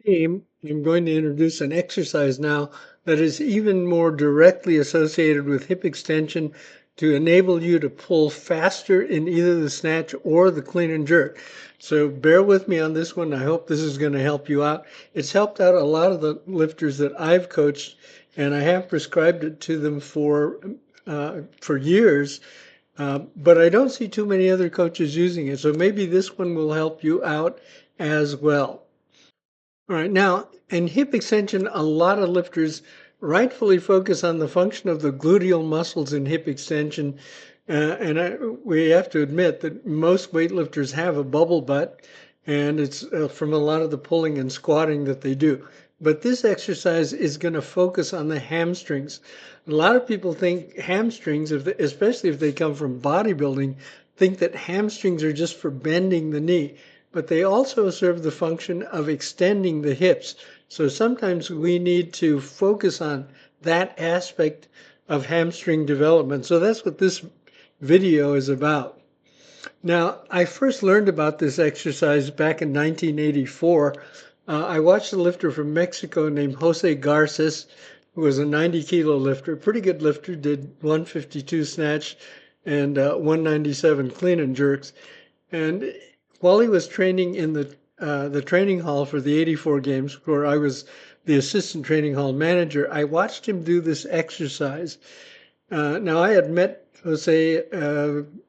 I'm going to introduce an exercise now that is even more directly associated with hip extension to enable you to pull faster in either the snatch or the clean and jerk. So bear with me on this one. I hope this is going to help you out. It's helped out a lot of the lifters that I've coached, and I have prescribed it to them for years. But I don't see too many other coaches using it. So maybe this one will help you out as well. All right, now in hip extension, a lot of lifters rightfully focus on the function of the gluteal muscles in hip extension. We have to admit that most weightlifters have a bubble butt, and it's from a lot of the pulling and squatting that they do. But this exercise is going to focus on the hamstrings. A lot of people think hamstrings, especially if they come from bodybuilding, think that hamstrings are just for bending the knee, but they also serve the function of extending the hips. So sometimes we need to focus on that aspect of hamstring development. So that's what this video is about. Now, I first learned about this exercise back in 1984. I watched a lifter from Mexico named Jose Garces, who was a 90-kilo lifter, pretty good lifter, did 152 snatch and 197 clean and jerks. And while he was training in the training hall for the 84 games, where I was the assistant training hall manager, I watched him do this exercise. Now, I had met Jose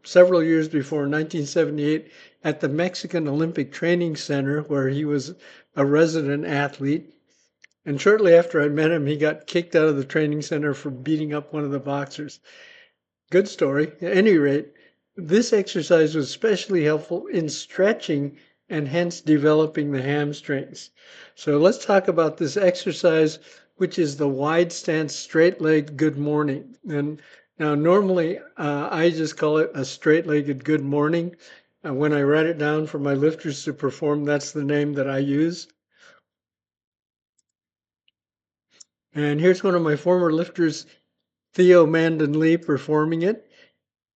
several years before, in 1978, at the Mexican Olympic Training Center, where he was a resident athlete. And shortly after I met him, he got kicked out of the training center for beating up one of the boxers. Good story. At any rate, this exercise was especially helpful in stretching and hence developing the hamstrings. So let's talk about this exercise, which is the wide stance straight-legged good morning. And now normally I just call it a straight-legged good morning. When I write it down for my lifters to perform, that's the name that I use. And here's one of my former lifters, Theo Mandan Lee, performing it.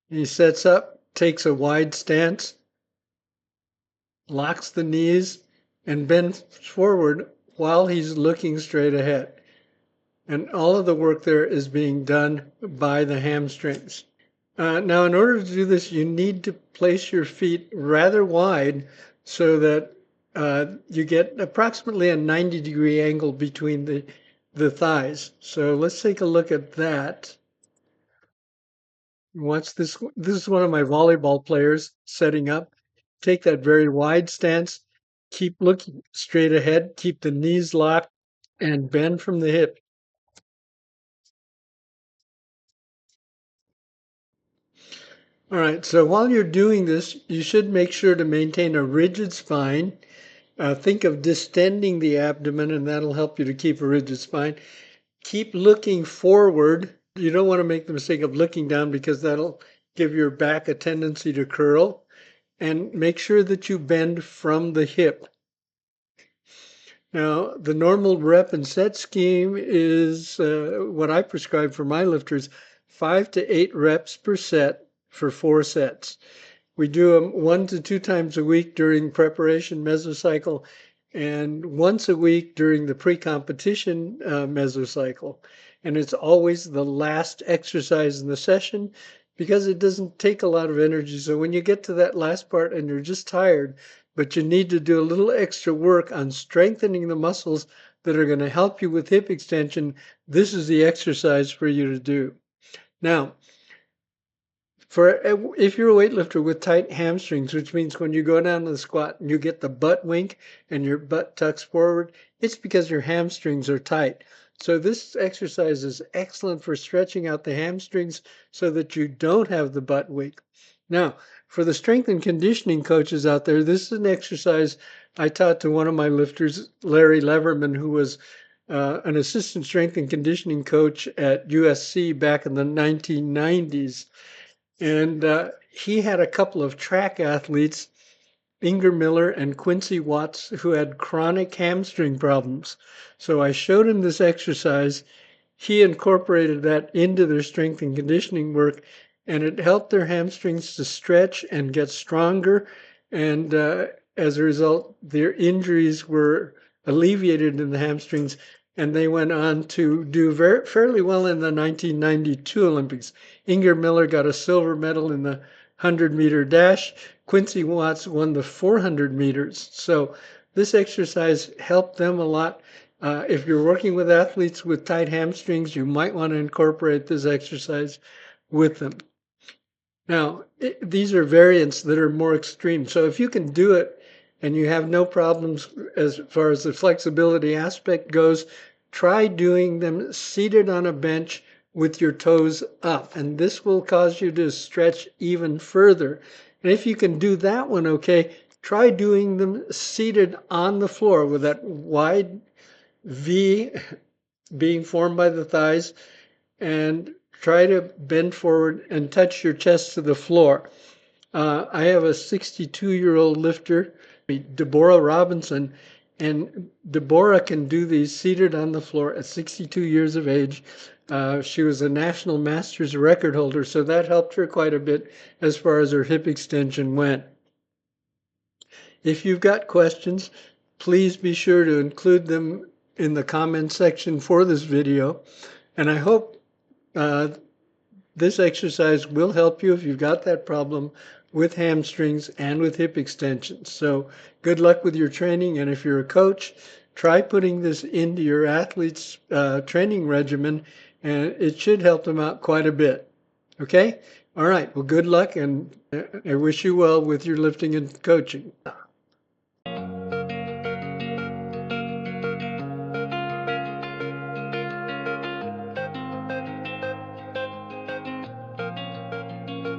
He sets up, takes a wide stance, locks the knees, and bends forward while he's looking straight ahead. And all of the work there is being done by the hamstrings. Now, in order to do this, you need to place your feet rather wide so that you get approximately a 90-degree angle between the thighs. So let's take a look at that. Watch this. This is one of my volleyball players setting up. Take that very wide stance. Keep looking straight ahead. Keep the knees locked and bend from the hip. All right. So while you're doing this, you should make sure to maintain a rigid spine. Think of distending the abdomen, and that'll help you to keep a rigid spine. Keep looking forward. You don't want to make the mistake of looking down because that'll give your back a tendency to curl. And make sure that you bend from the hip. Now, the normal rep and set scheme is what I prescribe for my lifters, 5 to 8 reps per set for 4 sets. We do them 1 to 2 times a week during preparation mesocycle and once a week during the pre-competition mesocycle. And it's always the last exercise in the session because it doesn't take a lot of energy. So when you get to that last part and you're just tired, but you need to do a little extra work on strengthening the muscles that are going to help you with hip extension, this is the exercise for you to do. Now, if you're a weightlifter with tight hamstrings, which means when you go down to the squat and you get the butt wink and your butt tucks forward, it's because your hamstrings are tight. So this exercise is excellent for stretching out the hamstrings so that you don't have the butt wink. Now, for the strength and conditioning coaches out there, this is an exercise I taught to one of my lifters, Larry Leverman, who was an assistant strength and conditioning coach at USC back in the 1990s. And he had a couple of track athletes, Inger Miller and Quincy Watts, who had chronic hamstring problems. So I showed him this exercise. He incorporated that into their strength and conditioning work, and it helped their hamstrings to stretch and get stronger. And as a result, their injuries were alleviated in the hamstrings, and they went on to do fairly well in the 1992 Olympics. Inger Miller got a silver medal in the 100-meter dash. Quincy Watts won the 400 meters. So this exercise helped them a lot. If you're working with athletes with tight hamstrings, you might want to incorporate this exercise with them. Now, these are variants that are more extreme. So if you can do it and you have no problems as far as the flexibility aspect goes, try doing them seated on a bench with your toes up. And this will cause you to stretch even further. And if you can do that one okay, try doing them seated on the floor with that wide V being formed by the thighs, and try to bend forward and touch your chest to the floor. I have a 62-year-old lifter, Deborah Robinson, and Deborah can do these seated on the floor at 62 years of age. She was a national masters record holder, so that helped her quite a bit as far as her hip extension went. If you've got questions, please be sure to include them in the comment section for this video. And I hope this exercise will help you if you've got that problem with hamstrings and with hip extensions. So good luck with your training. And if you're a coach, try putting this into your athlete's training regimen, and it should help them out quite a bit. Okay? All right. Well, good luck, and I wish you well with your lifting and coaching.